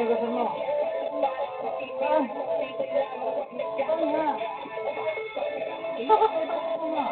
gusto mo? Ah, saan nga? Ipapakita ko nga.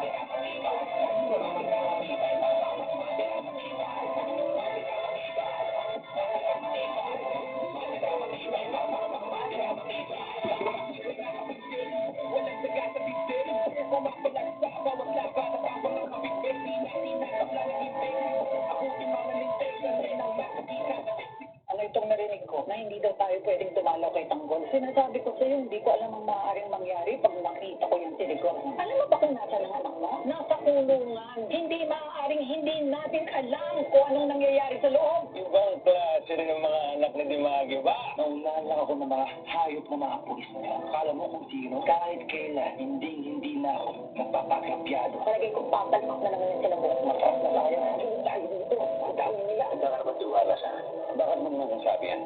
Ano itong narinig ko na hindi daw tayo pwedeng dumalaw kay Tanggol? Sinasabi ko sa'yo, hindi ko alam ang maaaring mangyari pag nakita ko yung silikon. Alam mo ba kung nasa ng anak mo? Nasa kulungan. Hindi maaaring hindi natin alam kung anong nangyayari sa loob. Ibang klase rin ng mga anak ni Dimagi ba? Naunala ako ng mga hayop na mga pulis na yan. Akala mo kung sino? Kahit kailan, hindi na ako nagpapagrabyado. Palagay ko papalpak na naman yung sinabok. Matras na tayo. Hindi tayo dito. Ang dami nila. Ang ka naman tiwala sa akin. Bakit mo naman nasabi yan?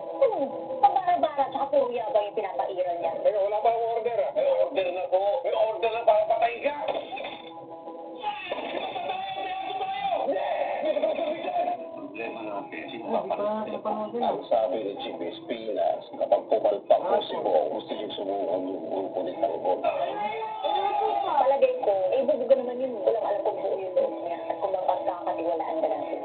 Pabara-bara tsaka puro yabang yung pinapairal niya. Eh, wala pa akong order ah. May order na po. May order na para patayin ka. Problema natin, ang sabi ni Chief Espinas, kapag pumalpak mo si Bo, gusto niyo sumukan yung grupo ni Tanggol. Palagay ko, ibubuga naman yun. Walang alam kung buo yung loob niya at kung mapagkakatiwalaan ba natin.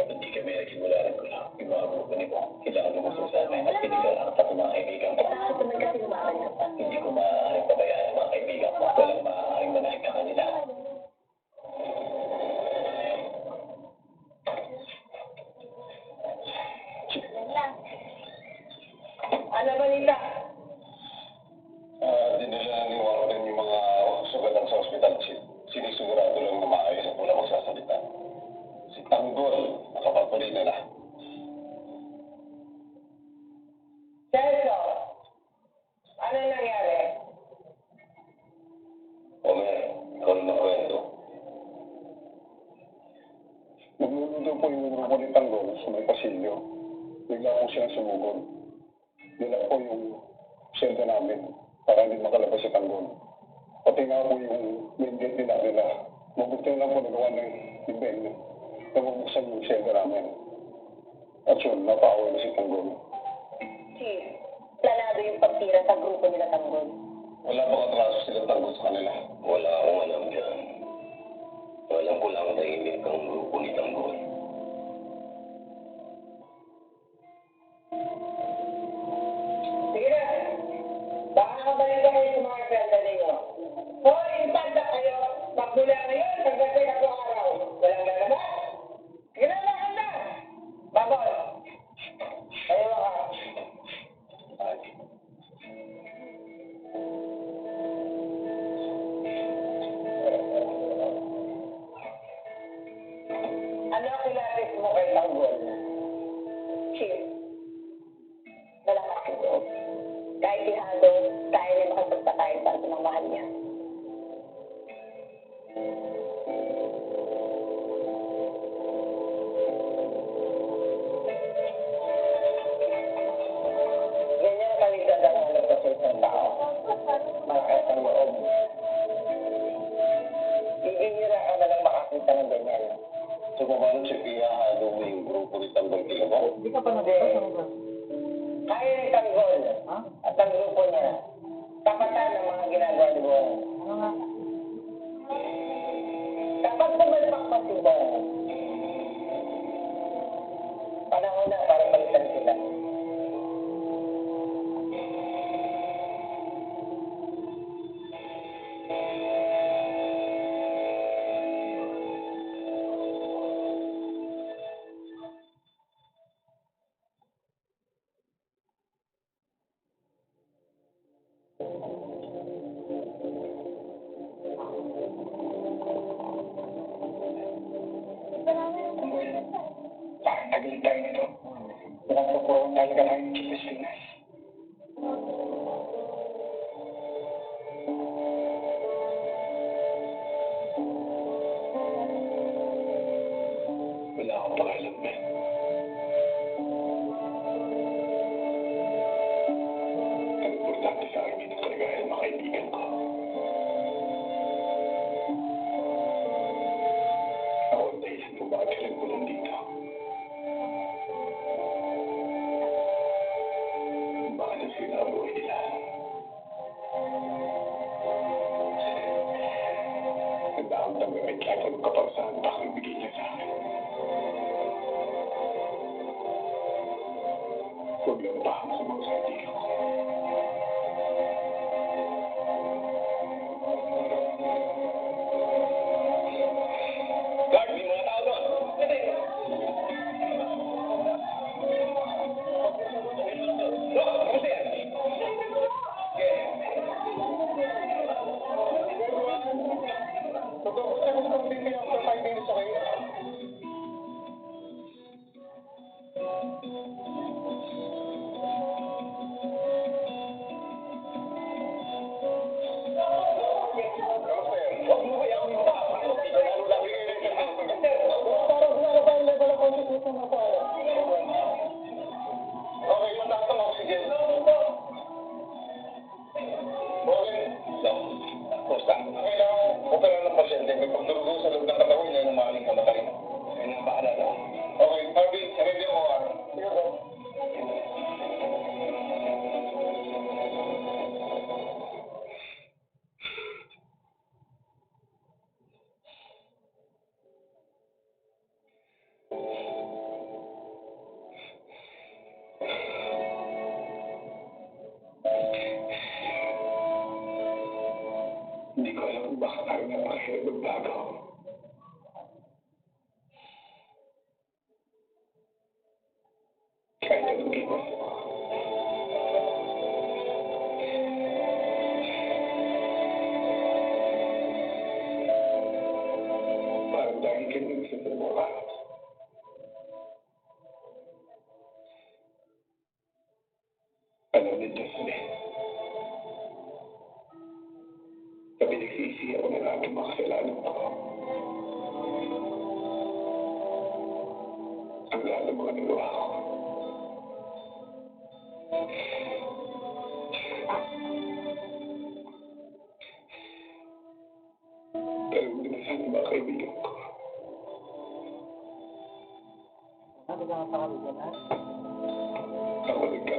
Hindi kami nagsimula rin ko lang. Yung mga grupo ni Bo, kailangan mo gusto sa amin at pinigalahan sa mga kaibigan ko. Hindi ko maaaring pabayaan ang mga kaibigan ko. Walang maaaring manahit ka kanila. Ano ba nila? Dinala ni Warren yung mga sugatan sa ospital. Sinisigurado lang na maayos at wala magsasalita. Si Tanggol, nakapagpuli na na. Sergio, ano nangyari? Omer, ikaw na magkwento. Nagluluto po yung grupo ni Tanggol sa may pasilyo. Bigla po siyang sumugod. Nila po yung siyento namin para hindi makalabas si Tanggol. Pati nga po yung main gate nila. Mabuti lang po nagawa ng Ben na mabuksan yung siyento namin. At yun, napawal na si Tanggol. Chief, planado yung pagtira sa grupo nila Tanggol. Wala bang atraso sila Tanggol sa kanila? Wala akong alam dyan. Alam ko lang tahimik ang grupo ni Tanggol. Sige na, baka kabalik ka kayo sa mga sandali nyo. Hoy, impanda kayo, magmula ngayon, pagdating ako araw. Walang lalabas. Sige na, lakad na. Babol, kayo ka. Ano ang kilapit mo kay Tanggol? Chief, malakas yung loob. Kahit ihado, kaya niya makapagpatayin para sa mga mahal niya. Ganyan kalidad ang hanap ko sa isang tao. Malakas ang loob. Bibihira ka na lang makakita ng ganyan. So, paano siya ihahalo mo yung grupo ni Tanggol kila mo? Hindi ka pa nabasa. Kaya ni Tanggol at ang grupo niya, tapatan ang mga ginagawa ni Bong. Ano nga? Kapag pumalpak pa si Bong, panahon na para palitan sila. Bakit tagal tayo nito? Mukhang pagkuhan talaga lang yung Chief Espinas. Wala akong pakialam, Ben. Ang importante sa akin dito talaga ay makaibigan ko. nararamdaman ko rin kahit anong kaparusahan pa ang ibigay niya sa akin. Huwag lang pa sa mga kaibigan ko. Guard, may mga tao doon. Look, kamusta yan? Totoo ko sabi ko hindi kayo after 5 minutes, okay? Kamusta yan? Huwag mo hayaan yung tao. Hindi ka lalo lang bigay ng isang parang wala tayong level of consciousness na masaya. Okay, mataas ang oxygen. Morgan, kumusta? Kailangan opera ng pasyente. May pagdurugo sa loob ng katawan niya ng maaaring kamatay. Kaya nang paalala. Okay, Harvey, ready ako ah. Sige po. Hindi ko alam kung bakit ayaw niya makahirap magbago. Kahit anong ginawa ko. Parang lagi ka nang nagsasawa. Alam ni Jocelyn. Na pinagsisi ako ng aking mga kasalanan ko. Ang lahat ng mga nagawa ko. Pero hindi na sana mga kaibigan ko. Ano ka sa kaibigan, ha? Ako nagka